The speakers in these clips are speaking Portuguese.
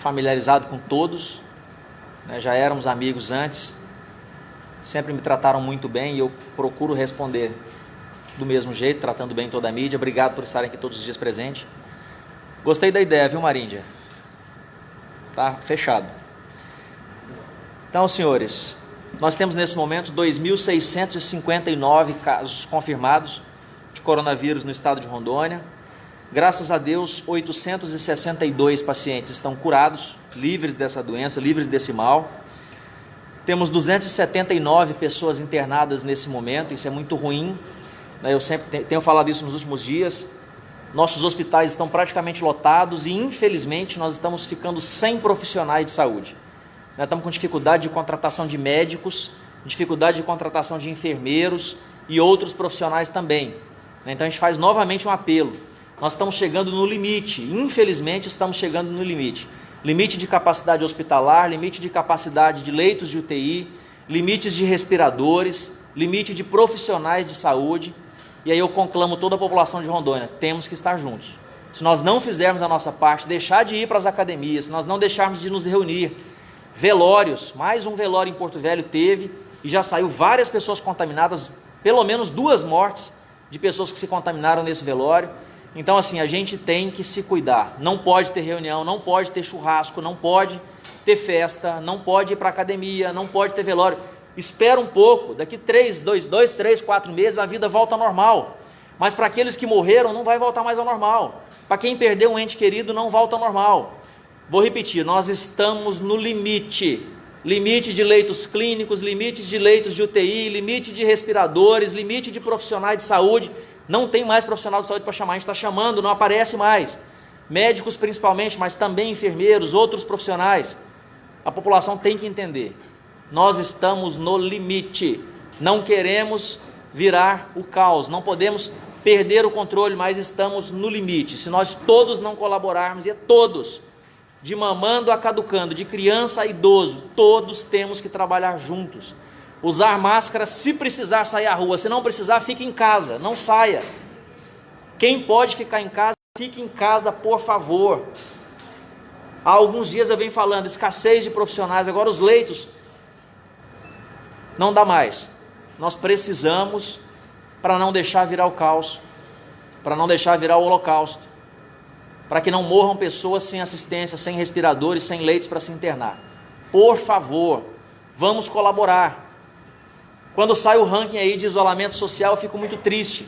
familiarizado com todos, né? Já éramos amigos antes, sempre me trataram muito bem e eu procuro responder do mesmo jeito, tratando bem toda a mídia. Obrigado por estarem aqui todos os dias presentes. Gostei da ideia, viu, Maríndia? Tá fechado. Então, senhores, nós temos nesse momento 2.659 casos confirmados de coronavírus no estado de Rondônia. Graças a Deus, 862 pacientes estão curados, livres dessa doença, livres desse mal. Temos 279 pessoas internadas nesse momento, isso é muito ruim. Eu sempre tenho falado isso nos últimos dias. Nossos hospitais estão praticamente lotados e, infelizmente, nós estamos ficando sem profissionais de saúde. Nós estamos com dificuldade de contratação de médicos, dificuldade de contratação de enfermeiros e outros profissionais também. Então, a gente faz novamente um apelo. Nós estamos chegando no limite, infelizmente, estamos chegando no limite. Limite de capacidade hospitalar, limite de capacidade de leitos de UTI, limites de respiradores, limite de profissionais de saúde. E aí eu conclamo toda a população de Rondônia, temos que estar juntos. Se nós não fizermos a nossa parte, deixar de ir para as academias, se nós não deixarmos de nos reunir, velórios, mais um velório em Porto Velho teve e já saiu várias pessoas contaminadas, pelo menos 2 mortes de pessoas que se contaminaram nesse velório. Então, assim, a gente tem que se cuidar. Não pode ter reunião, não pode ter churrasco, não pode ter festa, não pode ir para a academia, não pode ter velório. Espera um pouco, daqui 3, 4 meses a vida volta ao normal. Mas para aqueles que morreram, não vai voltar mais ao normal. Para quem perdeu um ente querido, não volta ao normal. Vou repetir, nós estamos no limite. Limite de leitos clínicos, limites de leitos de UTI, limite de respiradores, limite de profissionais de saúde. Não tem mais profissional de saúde para chamar, a gente está chamando, não aparece mais. Médicos principalmente, mas também enfermeiros, outros profissionais. A população tem que entender. Nós estamos no limite, não queremos virar o caos, não podemos perder o controle, mas estamos no limite. Se nós todos não colaborarmos, e é todos, de mamando a caducando, de criança a idoso, todos temos que trabalhar juntos. Usar máscara se precisar sair à rua, se não precisar, fique em casa, não saia. Quem pode ficar em casa, fique em casa, por favor. Há alguns dias eu venho falando, escassez de profissionais, agora os leitos não dá mais. Nós precisamos, para não deixar virar o caos, para não deixar virar o holocausto, para que não morram pessoas sem assistência, sem respiradores, sem leitos para se internar. Por favor, vamos colaborar. Quando sai o ranking aí de isolamento social, eu fico muito triste.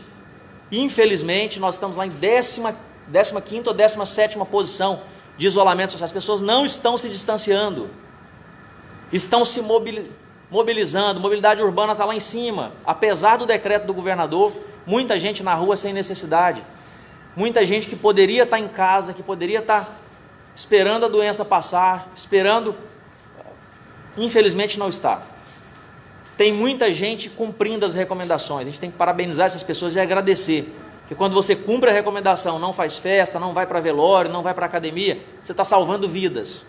Infelizmente, nós estamos lá em 15ª ou 17ª posição de isolamento social. As pessoas não estão se distanciando, estão se mobilizando, mobilidade urbana está lá em cima, apesar do decreto do governador, muita gente na rua sem necessidade, muita gente que poderia estar em casa, que poderia estar esperando a doença passar, infelizmente não está. Tem muita gente cumprindo as recomendações, a gente tem que parabenizar essas pessoas e agradecer, porque quando você cumpre a recomendação, não faz festa, não vai para velório, não vai para academia, você está salvando vidas,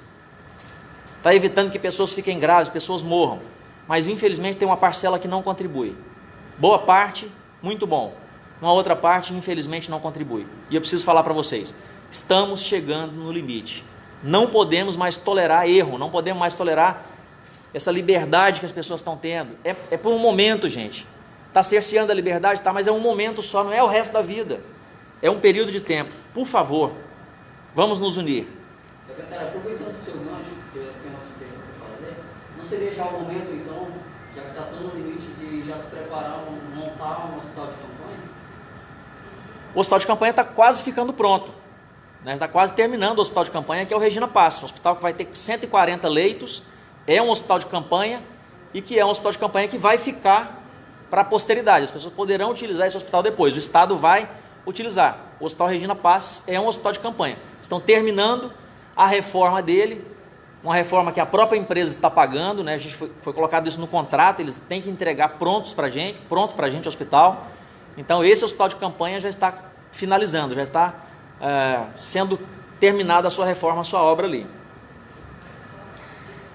está evitando que pessoas fiquem graves, pessoas morram. Mas infelizmente tem uma parcela que não contribui. Boa parte, muito bom. Uma outra parte, infelizmente, não contribui. E eu preciso falar para vocês, estamos chegando no limite. Não podemos mais tolerar erro, não podemos mais tolerar essa liberdade que as pessoas estão tendo. É por um momento, gente. Está cerceando a liberdade, tá, mas é um momento só, não é o resto da vida. É um período de tempo. Por favor, vamos nos unir. Secretário, aproveitando o seu gancho, que tem uma assistência para fazer, não seria já o momento, então, já que está tudo no limite, de já se preparar, montar um hospital de campanha? O hospital de campanha está quase ficando pronto, né? Está quase terminando o hospital de campanha, que é o Regina Passos, um hospital que vai ter 140 leitos, é um hospital de campanha e que é um hospital de campanha que vai ficar para a posteridade. As pessoas poderão utilizar esse hospital depois, o Estado vai utilizar. O Hospital Regina Passos é um hospital de campanha. Estão terminando a reforma dele, uma reforma que a própria empresa está pagando, né? A gente foi colocado isso no contrato, eles têm que entregar pronto para a gente o hospital. Então esse hospital de campanha já está finalizando, já está sendo terminada a sua reforma, a sua obra ali.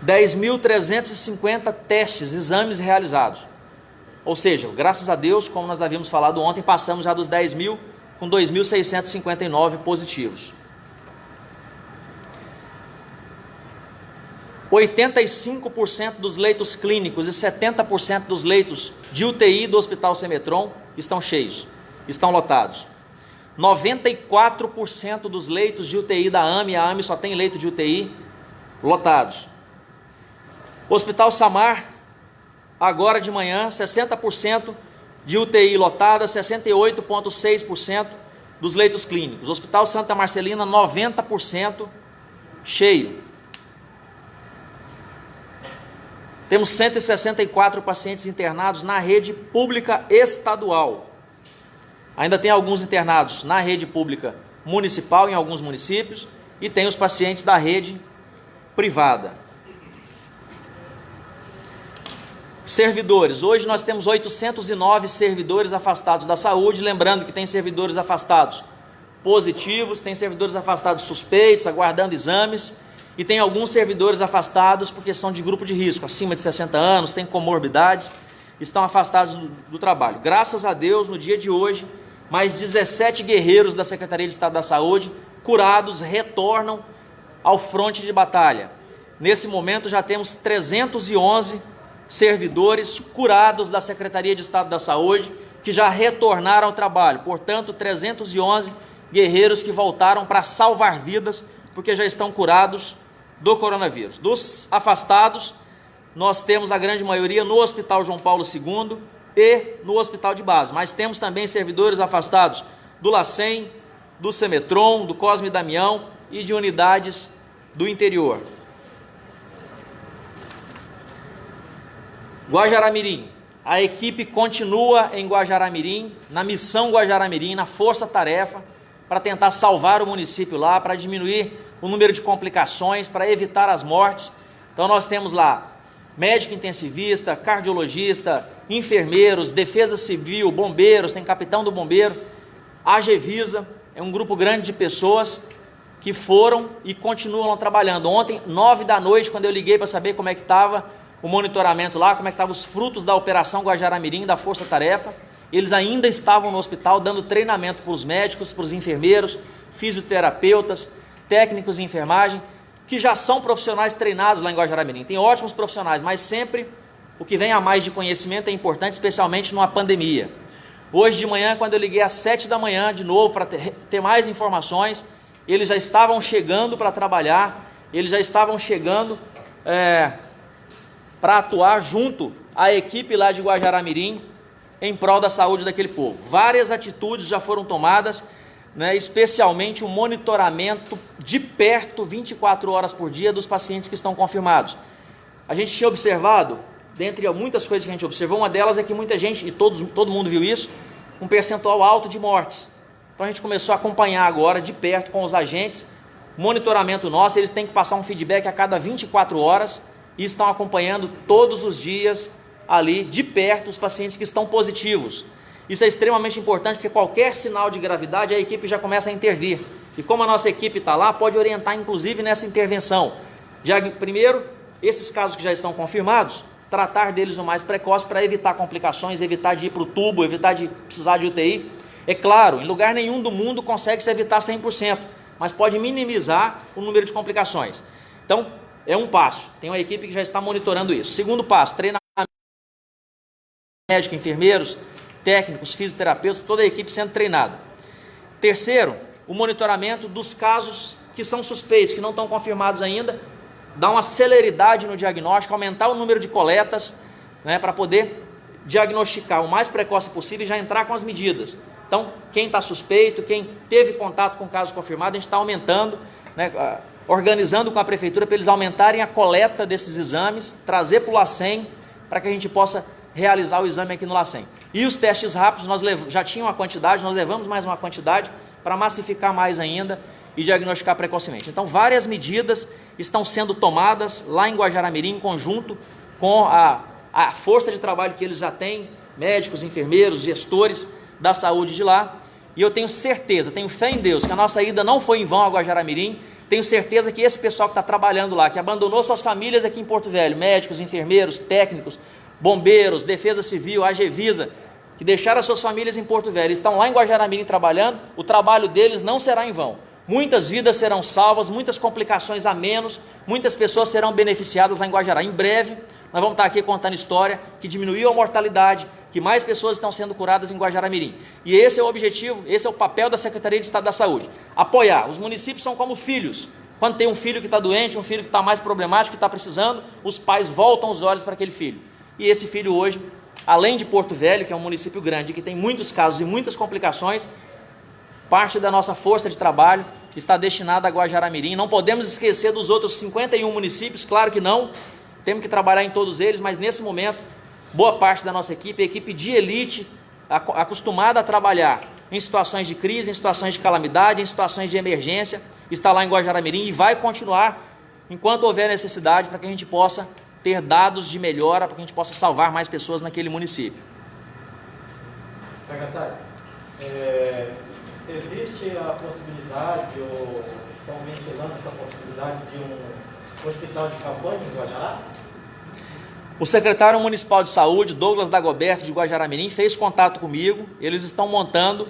10.350 testes, exames realizados. Ou seja, graças a Deus, como nós havíamos falado ontem, passamos já dos 10.000 com 2.659 positivos. 85% dos leitos clínicos e 70% dos leitos de UTI do Hospital Semetron estão cheios, estão lotados. 94% dos leitos de UTI da AME, a AME só tem leito de UTI, lotados. Hospital Samar, agora de manhã, 60% de UTI lotada, 68,6% dos leitos clínicos. Hospital Santa Marcelina, 90% cheio. Temos 164 pacientes internados na rede pública estadual. Ainda tem alguns internados na rede pública municipal em alguns municípios e tem os pacientes da rede privada. Servidores. Hoje nós temos 809 servidores afastados da saúde. Lembrando que tem servidores afastados positivos, tem servidores afastados suspeitos, aguardando exames, e tem alguns servidores afastados porque são de grupo de risco, acima de 60 anos, têm comorbidades, estão afastados do trabalho. Graças a Deus, no dia de hoje, mais 17 guerreiros da Secretaria de Estado da Saúde, curados, retornam ao fronte de batalha. Nesse momento já temos 311 servidores curados da Secretaria de Estado da Saúde que já retornaram ao trabalho. Portanto, 311 guerreiros que voltaram para salvar vidas porque já estão curados do coronavírus. Dos afastados, nós temos a grande maioria no Hospital João Paulo II e no Hospital de Base, mas temos também servidores afastados do LACEN, do Semetron, do Cosme Damião e de unidades do interior. Guajará-Mirim. A equipe continua em Guajará-Mirim, na missão Guajará-Mirim, na força-tarefa, para tentar salvar o município lá, para diminuir o número de complicações, para evitar as mortes. Então nós temos lá médico intensivista, cardiologista, enfermeiros, defesa civil, bombeiros, tem capitão do bombeiro, AGEVISA, é um grupo grande de pessoas que foram e continuam trabalhando. Ontem, 9 da noite, quando eu liguei para saber como é que estava o monitoramento lá, como é que estavam os frutos da Operação Guajará-Mirim, da Força Tarefa, eles ainda estavam no hospital dando treinamento para os médicos, para os enfermeiros, fisioterapeutas, técnicos de enfermagem, que já são profissionais treinados lá em Guajará-Mirim. Tem ótimos profissionais, mas sempre o que vem a mais de conhecimento é importante, especialmente numa pandemia. Hoje de manhã, quando eu liguei às 7 da manhã, de novo, para ter mais informações, eles já estavam chegando para trabalhar, eles já estavam chegando para atuar junto à equipe lá de Guajará-Mirim em prol da saúde daquele povo. Várias atitudes já foram tomadas, né, especialmente o monitoramento de perto, 24 horas por dia, dos pacientes que estão confirmados. A gente tinha observado, dentre muitas coisas que a gente observou, uma delas é que muita gente, e todo mundo viu isso, um percentual alto de mortes. Então a gente começou a acompanhar agora de perto com os agentes, monitoramento nosso, eles têm que passar um feedback a cada 24 horas e estão acompanhando todos os dias ali de perto os pacientes que estão positivos. Isso é extremamente importante porque qualquer sinal de gravidade a equipe já começa a intervir. E como a nossa equipe está lá, pode orientar inclusive nessa intervenção. Primeiro, esses casos que já estão confirmados, tratar deles o mais precoce para evitar complicações, evitar de ir para o tubo, evitar de precisar de UTI. É claro, em lugar nenhum do mundo consegue se evitar 100%, mas pode minimizar o número de complicações. Então, é um passo. Tem uma equipe que já está monitorando isso. Segundo passo, treinamento médico, enfermeiros, técnicos, fisioterapeutas, toda a equipe sendo treinada. Terceiro, o monitoramento dos casos que são suspeitos, que não estão confirmados ainda, dar uma celeridade no diagnóstico, aumentar o número de coletas, né, para poder diagnosticar o mais precoce possível e já entrar com as medidas. Então, quem está suspeito, quem teve contato com casos confirmados, a gente está aumentando, né, organizando com a prefeitura para eles aumentarem a coleta desses exames, trazer para o LACEN, para que a gente possa realizar o exame aqui no LACEN. E os testes rápidos, nós já tinha uma quantidade, nós levamos mais uma quantidade para massificar mais ainda e diagnosticar precocemente. Então, várias medidas estão sendo tomadas lá em Guajará-Mirim, em conjunto com a força de trabalho que eles já têm, médicos, enfermeiros, gestores da saúde de lá. E eu tenho certeza, tenho fé em Deus, que a nossa ida não foi em vão a Guajará-Mirim. Tenho certeza que esse pessoal que está trabalhando lá, que abandonou suas famílias aqui em Porto Velho, médicos, enfermeiros, técnicos, bombeiros, defesa civil, AGEVISA, que deixaram as suas famílias em Porto Velho, estão lá em Guajará-Mirim trabalhando, o trabalho deles não será em vão. muitas vidas serão salvas, muitas complicações a menos, muitas pessoas serão beneficiadas lá em Guajará. Em breve, nós vamos estar aqui contando história que diminuiu a mortalidade, que mais pessoas estão sendo curadas em Guajará-Mirim. E esse é o objetivo, esse é o papel da Secretaria de Estado da Saúde. Apoiar. Os municípios são como filhos. Quando tem um filho que está doente, um filho que está mais problemático, que está precisando, os pais voltam os olhos para aquele filho. E esse filho hoje, além de Porto Velho, que é um município grande, que tem muitos casos e muitas complicações, parte da nossa força de trabalho está destinada a Guajará-Mirim. Não podemos esquecer dos outros 51 municípios, claro que não, temos que trabalhar em todos eles, mas nesse momento, boa parte da nossa equipe, equipe de elite, acostumada a trabalhar em situações de crise, em situações de calamidade, em situações de emergência, está lá em Guajará-Mirim e vai continuar enquanto houver necessidade para que a gente possa ter dados de melhora, para que a gente possa salvar mais pessoas naquele município. Secretário, existe a possibilidade, ou estão ventilando essa possibilidade de um hospital de campanha em Guajará? O secretário municipal de saúde, Douglas Dagoberto, de Guajará-Mirim, fez contato comigo. Eles estão montando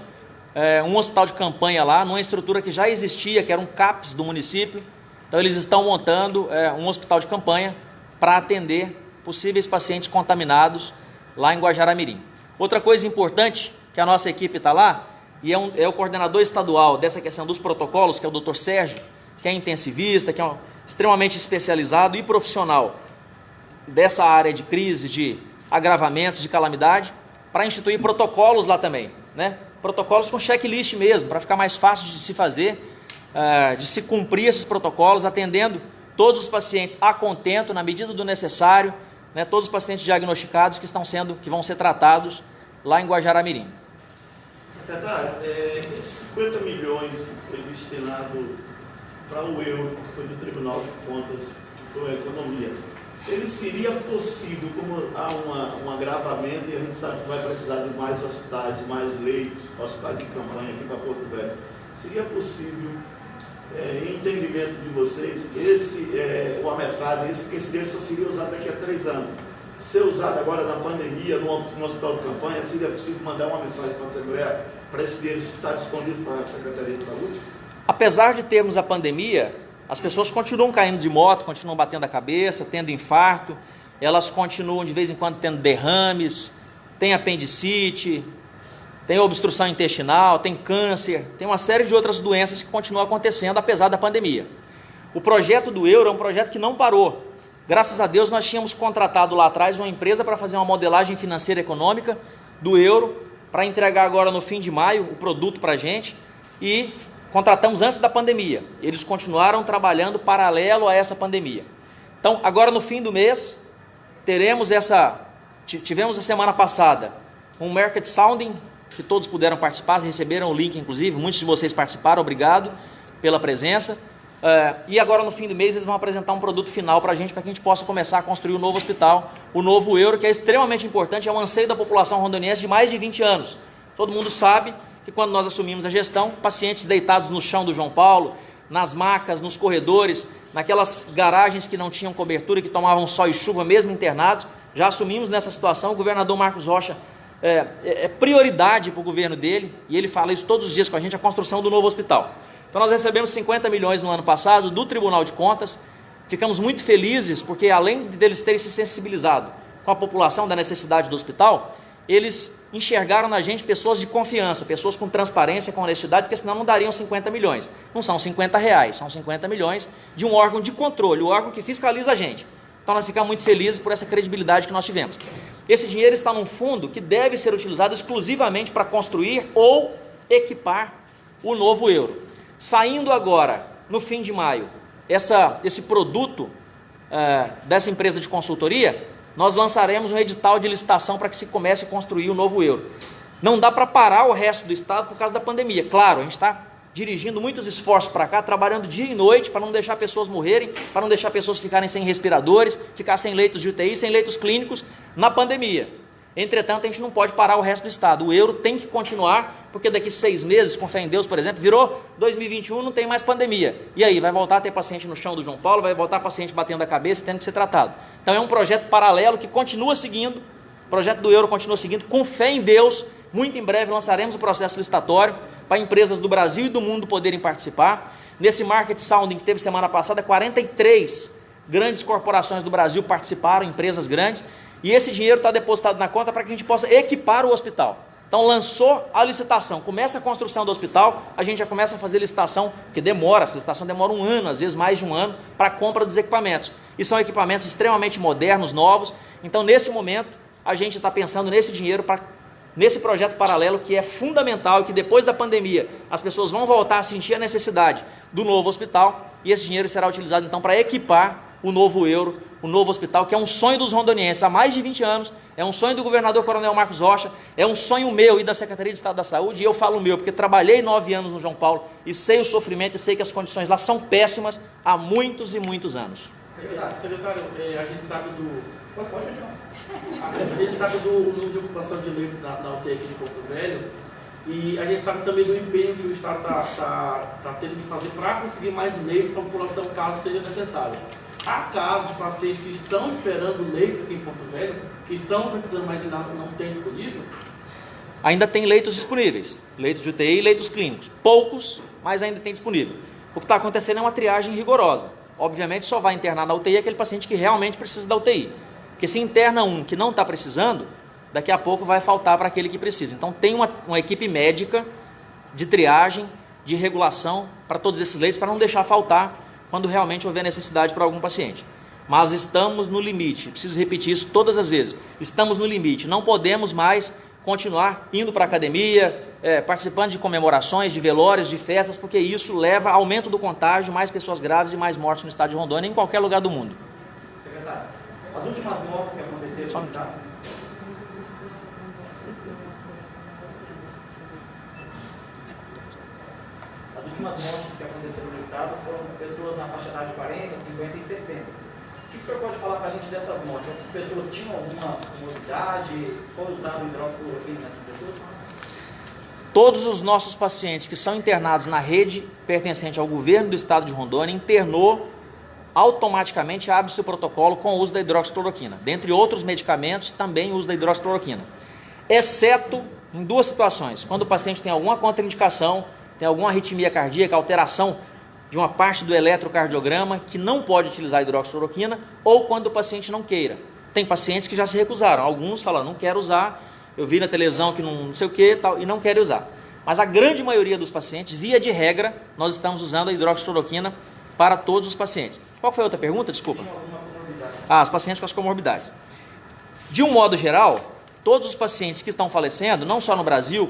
um hospital de campanha lá, numa estrutura que já existia, que era um CAPS do município. Então eles estão montando um hospital de campanha para atender possíveis pacientes contaminados lá em Guajará-Mirim. Outra coisa importante, que a nossa equipe está lá, e é o coordenador estadual dessa questão dos protocolos, que é o Dr. Sérgio, que é intensivista, que é extremamente especializado e profissional dessa área de crise, de agravamentos, de calamidade, para instituir protocolos lá também, né? Protocolos com checklist mesmo, para ficar mais fácil de se fazer, de se cumprir esses protocolos, atendendo todos os pacientes a contento, na medida do necessário, né? Todos os pacientes diagnosticados que vão ser tratados lá em Guajará-Mirim. Secretário, 50 milhões que foi destinado para o euro, que foi do Tribunal de Contas, que foi a economia, ele seria possível, como há um agravamento e a gente sabe que vai precisar de mais hospitais, de mais leitos, hospitais de campanha aqui para Porto Velho, seria possível, em entendimento de vocês, ou a metade, que esse dinheiro só seria usado daqui a 3 anos, ser usado agora na pandemia, no hospital de campanha, seria possível mandar uma mensagem para a Assembleia para esse dinheiro estar disponível para a Secretaria de Saúde? Apesar de termos a pandemia, as pessoas continuam caindo de moto, continuam batendo a cabeça, tendo infarto, elas continuam de vez em quando tendo derrames, tem apendicite, tem obstrução intestinal, tem câncer, tem uma série de outras doenças que continuam acontecendo apesar da pandemia. O projeto do euro é um projeto que não parou. Graças a Deus nós tínhamos contratado lá atrás uma empresa para fazer uma modelagem financeira e econômica do euro, para entregar agora no fim de maio o produto para a gente, e contratamos antes da pandemia. Eles continuaram trabalhando paralelo a essa pandemia. Então, agora no fim do mês, tivemos a semana passada um Market Sounding, que todos puderam participar, receberam o link inclusive, muitos de vocês participaram, obrigado pela presença. E agora no fim do mês eles vão apresentar um produto final para a gente que a gente possa começar a construir o novo hospital, o novo euro, que é extremamente importante, é um anseio da população rondoniense de mais de 20 anos. Todo mundo sabe que quando nós assumimos a gestão, pacientes deitados no chão do João Paulo, nas macas, nos corredores, naquelas garagens que não tinham cobertura, que tomavam sol e chuva mesmo internados, já assumimos nessa situação. O governador Marcos Rocha é prioridade para o governo dele, e ele fala isso todos os dias com a gente, a construção do novo hospital. Então nós recebemos 50 milhões no ano passado do Tribunal de Contas, ficamos muito felizes porque além deles terem se sensibilizado com a população da necessidade do hospital, eles enxergaram na gente pessoas de confiança, pessoas com transparência, com honestidade, porque senão não dariam 50 milhões. Não são 50 reais, são 50 milhões de um órgão de controle, o órgão que fiscaliza a gente. Então nós ficamos muito felizes por essa credibilidade que nós tivemos. Esse dinheiro está num fundo que deve ser utilizado exclusivamente para construir ou equipar o novo euro. Saindo agora, no fim de maio, esse produto dessa empresa de consultoria, nós lançaremos um edital de licitação para que se comece a construir o novo euro. Não dá para parar o resto do estado por causa da pandemia. Claro, a gente está dirigindo muitos esforços para cá, trabalhando dia e noite para não deixar pessoas morrerem, para não deixar pessoas ficarem sem respiradores, ficar sem leitos de UTI, sem leitos clínicos na pandemia. Entretanto, a gente não pode parar o resto do estado. O euro tem que continuar, porque daqui 6 meses, com fé em Deus, por exemplo, virou 2021, não tem mais pandemia. E aí, vai voltar a ter paciente no chão do João Paulo, vai voltar paciente batendo a cabeça e tendo que ser tratado. Então é um projeto paralelo que continua seguindo, o projeto do euro continua seguindo, com fé em Deus. Muito em breve lançaremos o processo licitatório para empresas do Brasil e do mundo poderem participar. Nesse Market Sounding que teve semana passada, 43 grandes corporações do Brasil participaram, empresas grandes, e esse dinheiro está depositado na conta para que a gente possa equipar o hospital. Então lançou a licitação, começa a construção do hospital, a gente já começa a fazer licitação, que demora, essa licitação demora um ano, às vezes mais de um ano, para a compra dos equipamentos. E são equipamentos extremamente modernos, novos. Então nesse momento a gente está pensando nesse dinheiro, nesse projeto paralelo que é fundamental e que depois da pandemia as pessoas vão voltar a sentir a necessidade do novo hospital, e esse dinheiro será utilizado então para equipar o novo Euro, o novo hospital, que é um sonho dos rondonienses há mais de 20 anos, é um sonho do governador Coronel Marcos Rocha, é um sonho meu e da Secretaria de Estado da Saúde, e eu falo meu, porque trabalhei 9 anos no João Paulo e sei o sofrimento e sei que as condições lá são péssimas há muitos e muitos anos. Secretário, a gente sabe do... Pode continuar. A gente sabe do número de ocupação de leitos na UTI aqui de Porto Velho, e a gente sabe também do empenho que o Estado está tendo que fazer para conseguir mais leitos para a população, caso seja necessário. Há casos de pacientes que estão esperando leitos aqui em Porto Velho, que estão precisando, mas ainda não tem disponível? Ainda tem leitos disponíveis, leitos de UTI e leitos clínicos. Poucos, mas ainda tem disponível. O que está acontecendo é uma triagem rigorosa. Obviamente só vai internar na UTI aquele paciente que realmente precisa da UTI. Porque se interna um que não está precisando, daqui a pouco vai faltar para aquele que precisa. Então tem uma equipe médica de triagem, de regulação para todos esses leitos, para não deixar faltar quando realmente houver necessidade para algum paciente. Mas estamos no limite, preciso repetir isso todas as vezes, estamos no limite, não podemos mais continuar indo para a academia, participando de comemorações, de velórios, de festas, porque isso leva a aumento do contágio, mais pessoas graves e mais mortes no estado de Rondônia e em qualquer lugar do mundo. Secretário, as últimas mortes que aconteceram no estado... As últimas mortes que aconteceram no estado foram pessoas na faixa etária de 40, 50 e 60. O que o senhor pode falar para a gente dessas mortes? Essas pessoas tinham alguma comorbidade? Foi usado hidroxicloroquina nessas pessoas? Todos os nossos pacientes que são internados na rede pertencente ao governo do estado de Rondônia, internou, automaticamente abre-se o protocolo com o uso da hidroxicloroquina. Dentre outros medicamentos, também o uso da hidroxicloroquina. Exceto em 2 situações, quando o paciente tem alguma contraindicação, tem alguma arritmia cardíaca, alteração de uma parte do eletrocardiograma que não pode utilizar a hidroxicloroquina, ou quando o paciente não queira. Tem pacientes que já se recusaram, alguns falam, não quero usar, eu vi na televisão que não sei o que, tal, e não quero usar. Mas a grande maioria dos pacientes, via de regra, nós estamos usando a hidroxicloroquina para todos os pacientes. Qual foi a outra pergunta? Desculpa. Os pacientes com as comorbidades. De um modo geral, todos os pacientes que estão falecendo, não só no Brasil,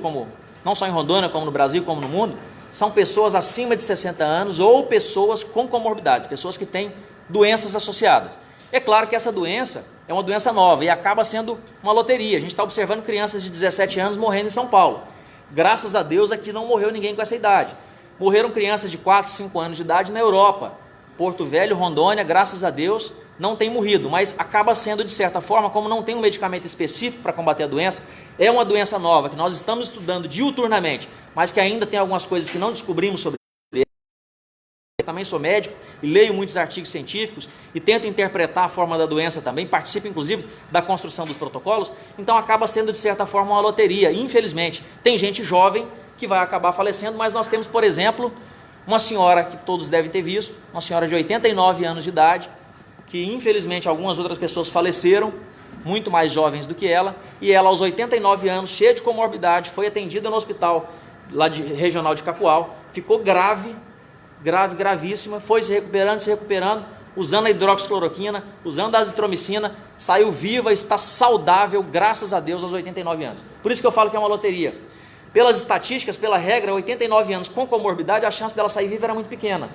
não só em Rondônia, como no Brasil, como no mundo, são pessoas acima de 60 anos ou pessoas com comorbidades, pessoas que têm doenças associadas. É claro que essa doença é uma doença nova e acaba sendo uma loteria. A gente está observando crianças de 17 anos morrendo em São Paulo. Graças a Deus aqui não morreu ninguém com essa idade. Morreram crianças de 4, 5 anos de idade na Europa. Porto Velho, Rondônia, graças a Deus, não tem morrido, mas acaba sendo, de certa forma, como não tem um medicamento específico para combater a doença, é uma doença nova que nós estamos estudando diuturnamente, mas que ainda tem algumas coisas que não descobrimos sobre ela. Eu também sou médico e leio muitos artigos científicos e tento interpretar a forma da doença também, participo inclusive da construção dos protocolos, então acaba sendo, de certa forma, uma loteria. Infelizmente, tem gente jovem que vai acabar falecendo, mas nós temos, por exemplo, uma senhora que todos devem ter visto, uma senhora de 89 anos de idade, que infelizmente algumas outras pessoas faleceram, muito mais jovens do que ela, e ela aos 89 anos, cheia de comorbidade, foi atendida no hospital lá regional de Cacoal, ficou gravíssima, foi se recuperando, usando a hidroxicloroquina, usando a azitromicina, saiu viva, está saudável, graças a Deus, aos 89 anos. Por isso que eu falo que é uma loteria. Pelas estatísticas, pela regra, 89 anos com comorbidade, a chance dela sair viva era muito pequena.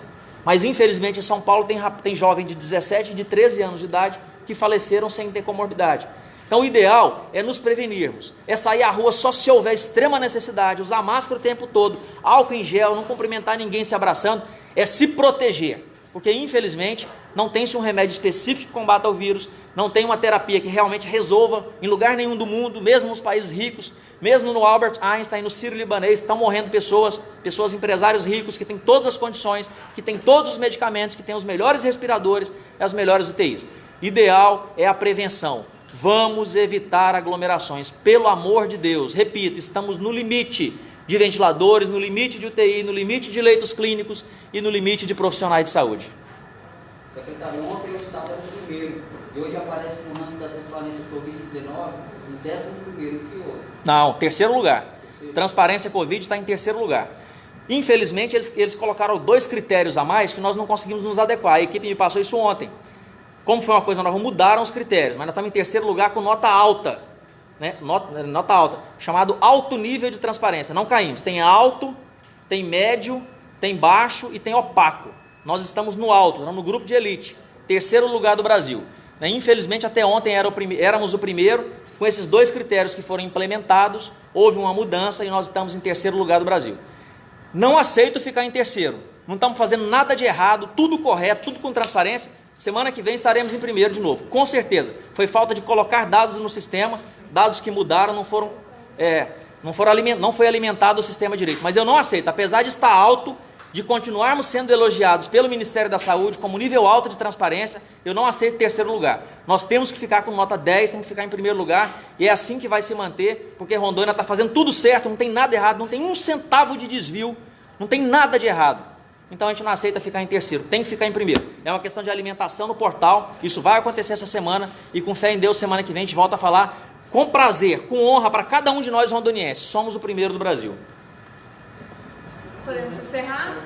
Mas infelizmente em São Paulo tem jovem de 17 e de 13 anos de idade que faleceram sem ter comorbidade. Então o ideal é nos prevenirmos, é sair à rua só se houver extrema necessidade, usar máscara o tempo todo, álcool em gel, não cumprimentar ninguém se abraçando, é se proteger. Porque infelizmente não tem-se um remédio específico que combata o vírus, não tem uma terapia que realmente resolva em lugar nenhum do mundo, mesmo nos países ricos, mesmo no Albert Einstein, no Sírio-Libanês, estão morrendo pessoas, empresários ricos que têm todas as condições, que têm todos os medicamentos, que têm os melhores respiradores e as melhores UTIs. Ideal é a prevenção. Vamos evitar aglomerações, pelo amor de Deus. Repito, estamos no limite. de ventiladores, no limite de UTI, no limite de leitos clínicos e no limite de profissionais de saúde. Secretário, ontem o Estado era o primeiro, e hoje aparece no ranking da transparência Covid-19 em 11º, que outro? Não, terceiro lugar. Transparência Covid está em terceiro lugar. Infelizmente, eles colocaram 2 critérios a mais que nós não conseguimos nos adequar. A equipe me passou isso ontem. Como foi uma coisa nova, mudaram os critérios, mas nós estamos em terceiro lugar com nota alta, né? Nota alta, chamado alto nível de transparência. Não caímos. Tem alto, tem médio, tem baixo e tem opaco. Nós estamos no alto, estamos no grupo de elite. Terceiro lugar do Brasil. Infelizmente, até ontem éramos o primeiro. Com esses 2 critérios que foram implementados, houve uma mudança e nós estamos em terceiro lugar do Brasil. Não aceito ficar em terceiro. Não estamos fazendo nada de errado, tudo correto, tudo com transparência. Semana que vem estaremos em primeiro de novo, com certeza. Foi falta de colocar dados no sistema, dados que mudaram, não foi alimentado o sistema direito. Mas eu não aceito, apesar de estar alto, de continuarmos sendo elogiados pelo Ministério da Saúde como nível alto de transparência, eu não aceito terceiro lugar. Nós temos que ficar com nota 10, temos que ficar em primeiro lugar, e é assim que vai se manter, porque Rondônia está fazendo tudo certo, não tem nada errado, não tem um centavo de desvio, não tem nada de errado. Então a gente não aceita ficar em terceiro, tem que ficar em primeiro. É uma questão de alimentação no portal, isso vai acontecer essa semana, e com fé em Deus, semana que vem a gente volta a falar com prazer, com honra para cada um de nós rondonienses. Somos o primeiro do Brasil. Podemos encerrar?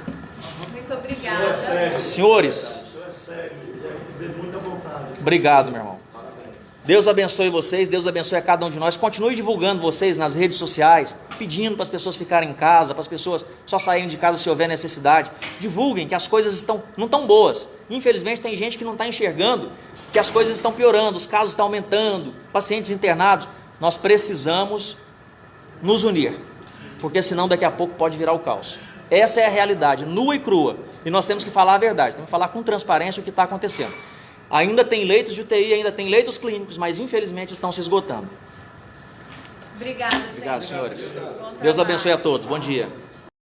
Muito obrigada. O senhor é sério. Senhores, O senhor é sério, deve ter muita vontade. obrigado, meu irmão. Parabéns. Deus abençoe vocês, Deus abençoe a cada um de nós. Continue divulgando vocês nas redes sociais, pedindo para as pessoas ficarem em casa, para as pessoas só saírem de casa se houver necessidade. Divulguem que as coisas não estão boas. Infelizmente tem gente que não está enxergando que as coisas estão piorando, os casos estão aumentando, pacientes internados. Nós precisamos nos unir, porque senão daqui a pouco pode virar o caos. Essa é a realidade, nua e crua. E nós temos que falar a verdade, temos que falar com transparência o que está acontecendo. Ainda tem leitos de UTI, ainda tem leitos clínicos, mas infelizmente estão se esgotando. Obrigada, gente. Obrigado, senhores. Bom Deus trabalho. abençoe a todos. Bom dia.